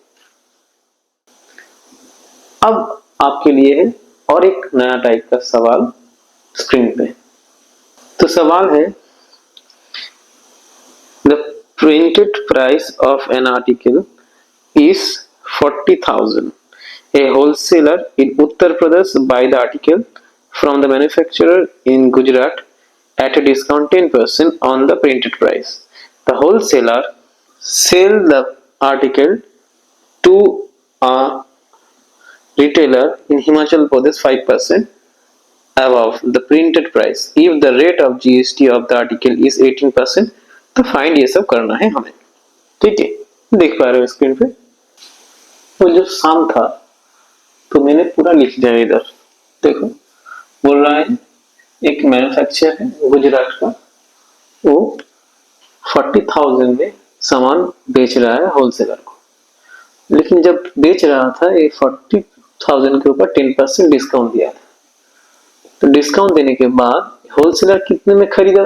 अब आपके लिए है और एक नया टाइप का सवाल स्क्रीन पे। तो सवाल है, the printed price of N article is 40,000. A wholesaler in Uttar Pradesh buy the article from the manufacturer in Gujarat at a discount 10% on the printed price. The wholesaler sell the article to a retailer in Himachal Pradesh 5% above the printed price. If the rate of GST of the article is 18%, तो find ये सब करना है हमें। ठीक है, देख पा रहे हो स्क्रीन पे। तो जो शाम था तो मैंने पूरा लिख दिया इधर, देखो बोल रहा है एक मैन्युफैक्चरर है गुजरात का, वो 40,000 में सामान बेच रहा है होलसेलर को, लेकिन जब बेच रहा था ये 40,000 के ऊपर 10% डिस्काउंट दिया था। तो डिस्काउंट देने के बाद होलसेलर कितने में खरीदा,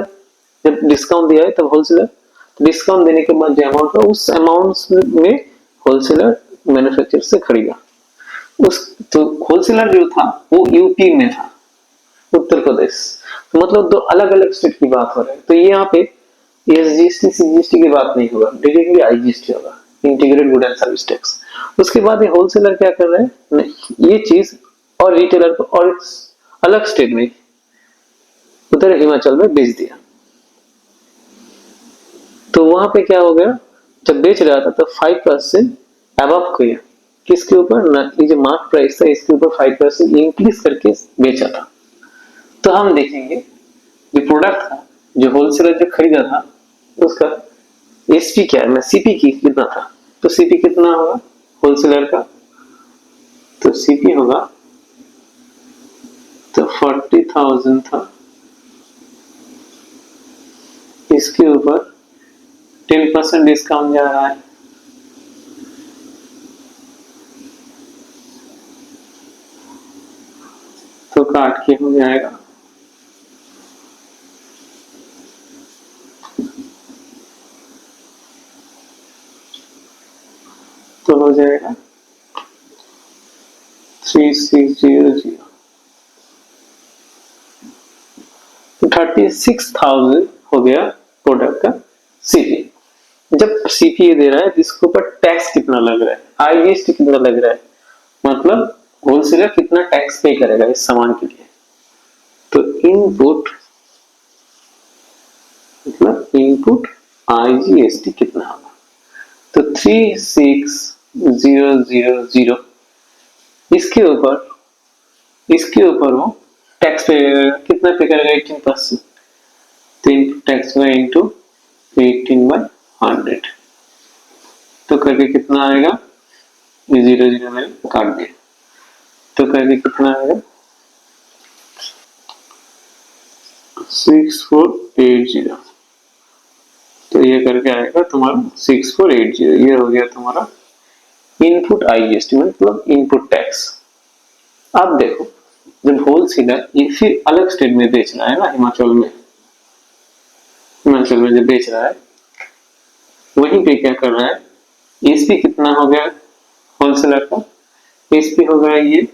जब डिस्काउंट दिया है तब होलसेलर, डिस्काउंट देने के बाद जो अमाउंट था उस अमाउंट में होलसेलर मैन्युफैक्चरर से खरीदा। उस तो होलसेलर जो था वो यूपी में था, उत्तर प्रदेश, तो मतलब दो अलग अलग स्टेट की बात हो रही है। तो ये यहाँ पे एसजीएसटी सीजीएसटी की बात नहीं होगा, डायरेक्टली आईजीएसटी होगा, integrated good and service tax. उसके बाद ये होलसेलर क्या कर रहा है, ये चीज और रिटेलर को और अलग स्टेट में उधर हिमाचल में बेच दिया। तो वहां पे क्या हो गया, जब बेच रहा था तो 5% अबव किया, किसके ऊपर ना, ये जो मार्क प्राइस था इसके ऊपर 5% इंक्रीज करके बेचा था। तो हम देखेंगे जो प्रोडक्ट था, जो होलसेलर जो खरीदा था उसका एसपी क्या है, मैं सीपी की कितना था, तो सीपी कितना होगा होलसेलर का, तो सीपी होगा तो 40,000 था, इसके ऊपर 10% डिस्काउंट जा रहा है, तो काट के हो जाएगा तो हो जाएगा 3600, तो 36,000 हो गया प्रोडक्ट का सीपी। जब सीपी दे रहा है तो इसके ऊपर टैक्स कितना लग रहा है, आईजीएसटी कितना लग रहा है, मतलब होलसेलर कितना टैक्स पे करेगा इस सामान के लिए। तो इनपुट मतलब इनपुट आईजीएसटी कितना होगा, तो 36,000, इसके ऊपर वो टैक्स पे कितना पे करेगा 18%, तो इनपुट टैक्स में इंटू 18/100, तो करके कितना आएगा, 0 में काट दिया, तो करके कितना आएगा 6480, तो ये करके आएगा तुम्हारा 6480, ये हो गया तुम्हारा इनपुट आईजीएसटी मतलब इनपुट टैक्स। अब देखो जब होलसेलर ये फिर अलग स्टेट में बेच रहा है ना, हिमाचल में जो बेच रहा है वहीं पे क्या कर रहा है, एसपी कितना हो गया होलसेलर का, एसपी हो गया ये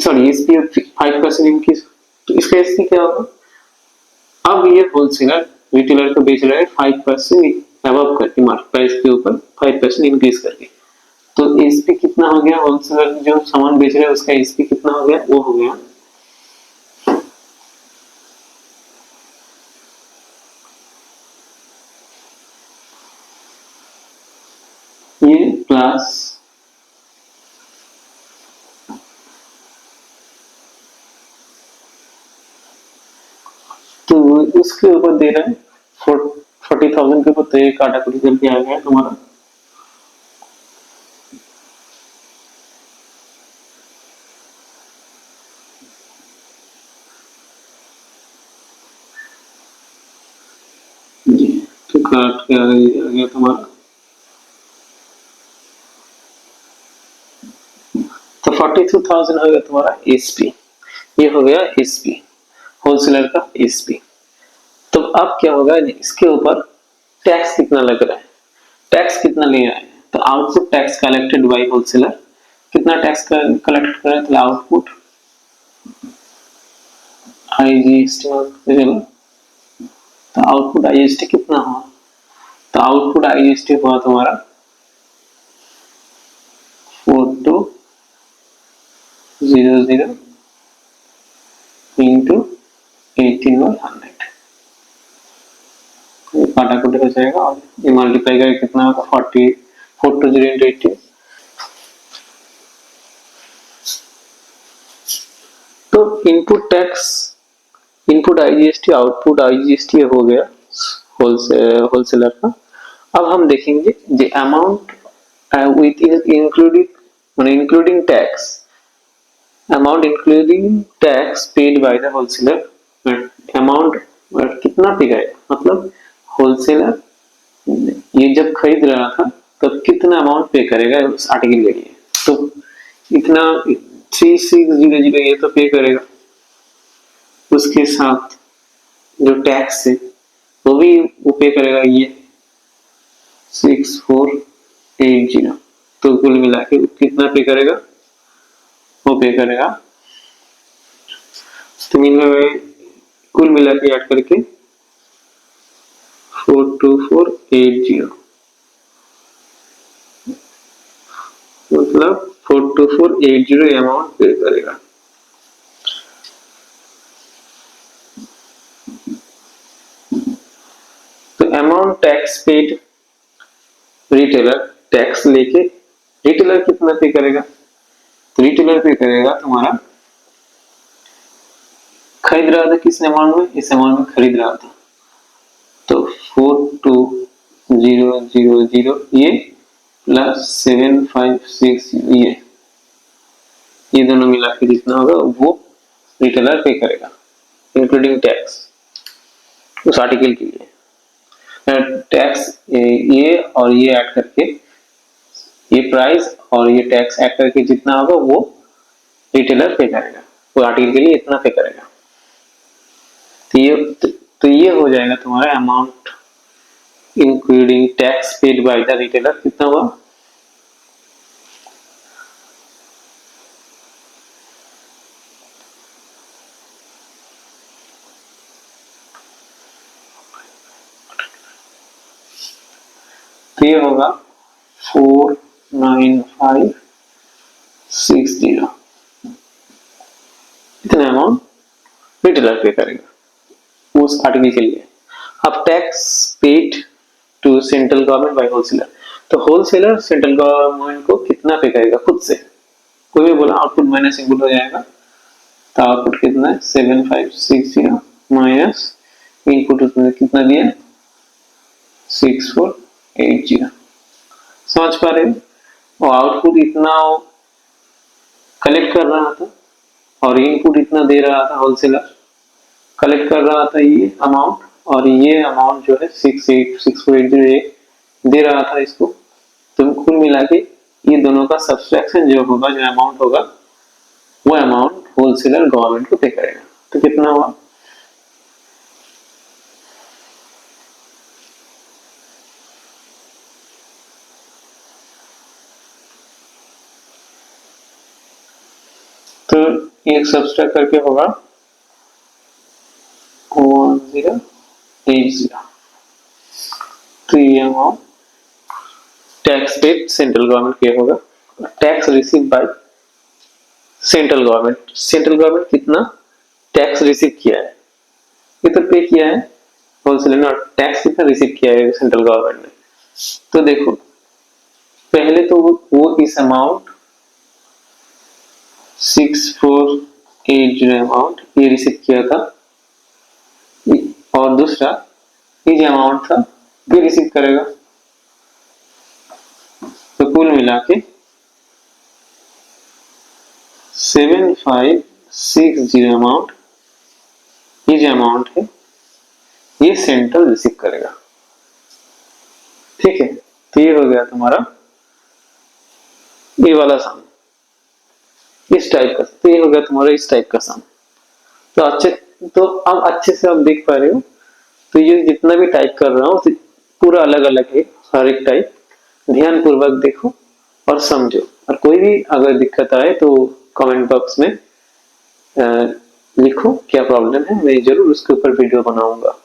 सॉरी एसपी 5% इंक्रीज, तो इसका एसपी क्या होगा, अब ये होलसेलर रिटेलर को बेच रहा है 5% अबव करके, मार्केट प्राइस के ऊपर 5% इंक्रीज करके, तो एसपी कितना हो गया, होलसेलर जो सामान बेच रहा है उसका एसपी कितना हो गया, वो हो गया ये प्लस तो उसके ऊपर दे रहा है 40,000 के ऊपर, तो ये काटाकुटी करके आ गया तुम्हारा जी, तो काट के आ गया तुम्हारा, तो 42,000 हो गया तुम्हारा एसपी, ये हो गया एसपी होलसेलर का एसपी। तो अब क्या होगा, इसके ऊपर टैक्स कितना लग रहा है, टैक्स कितना ले रहा है, तो output tax collected by wholesaler, कितना टैक्स कलेक्ट कर रहा है, तो आउटपुट आईजीएसटी, तो आउटपुट आईजीएसटी कितना हुआ, तो आउटपुट आईजीएसटी हुआ तुम्हारा 4200 इंटू 18/100, काटाकुटी हो जाएगा और ये मल्टीप्लाई करके कितना होगा 420 इंटू 18, तो input tax, input IGST, output IGST हो गया होलसेलर का। अब हम देखेंगे the amount with including including tax, amount including tax paid by the wholesaler, amount कितना पे गया, मतलब होलसेलर ये जब खरीद रहा था तब कितना अमाउंट पे करेगा उस आर्टिकल के लिए, तो इतना 3600 ये तो पे करेगा, उसके साथ जो टैक्स है वो भी वो पे करेगा ये 6480, तो कुल मिला के कितना पे करेगा, वो पे करेगा, तो कुल मिला के ऐड करके 42480, मतलब 42480 अमाउंट पे करेगा। तो amount tax paid retailer, tax लेके रिटेलर कितना पे करेगा, तो रिटेलर पे करेगा तुम्हारा, खरीद रहा था किस अमाउंट में, इस अमाउंट में खरीद रहा था, तो 42000 ये प्लस 7560 ये दोनों मिला के जितना होगा वो रिटेलर पे करेगा इंक्लूडिंग टैक्स उस आर्टिकल के लिए, टैक्स ये और ये ऐड करके, ये प्राइस और ये टैक्स ऐड करके जितना होगा वो रिटेलर पे करेगा, वो आर्टिकल के लिए इतना पे करेगा, तो ये हो जाएगा तुम्हारा amount including tax paid by the retailer, कितना हुआ, तो ये होगा 49560, इतना अमाउंट रिटेलर पे करेगा उस आर्टिकल के लिए। अब tax paid to central government by wholesaler, तो होलसेलर सेंट्रल गवर्नमेंट को कितना पे करेगा खुद से, कोई भी बोला आउटपुट माइनस इनपुट हो जाएगा, तो आउटपुट कितना है 7560 माइनस इनपुट उसने कितना दिया 6480, समझ पा रहे हो, और आउटपुट इतना कलेक्ट कर रहा था और इनपुट इतना दे रहा था, होलसेलर कलेक्ट कर रहा था ये अमाउंट, और ये अमाउंट जो है 6480 दे रहा था इसको, तो कुल मिला के ये दोनों का सब्सट्रैक्शन जो होगा, जो अमाउंट होगा, वो अमाउंट होलसेलर गवर्नमेंट को पे करेगा। तो कितना हुआ, तो एक सब्सट्रैक्ट करके होगा 1080। तो ये amount tax paid central government पे होगा, tax receive by central government. Central government कितना टैक्स रिसीव किया है, ये तो पे किया है होलसेलर ने, और टैक्स कितना रिसीव किया है सेंट्रल गवर्नमेंट ने। तो देखो पहले तो वो इस अमाउंट 6480 अमाउंट ये रिसीव किया था, और दूसरा ये जो अमाउंट था ये रिसीव करेगा। तो कुल मिला के 7560 अमाउंट, ये जो अमाउंट है ये सेंट्रल रिसीव करेगा। ठीक है, तो ये हो गया तुम्हारा ये वाला सम, इस टाइप का। तो ये हो गया तुम्हारा इस टाइप का सम। तो अब अच्छे से आप देख पा रहे हो। तो ये जितना भी टाइप कर रहा हूँ तो पूरा अलग अलग है हर एक टाइप, ध्यान पूर्वक देखो और समझो। और कोई भी अगर दिक्कत आए तो कमेंट बॉक्स में लिखो क्या प्रॉब्लम है, मैं जरूर उसके ऊपर वीडियो बनाऊंगा।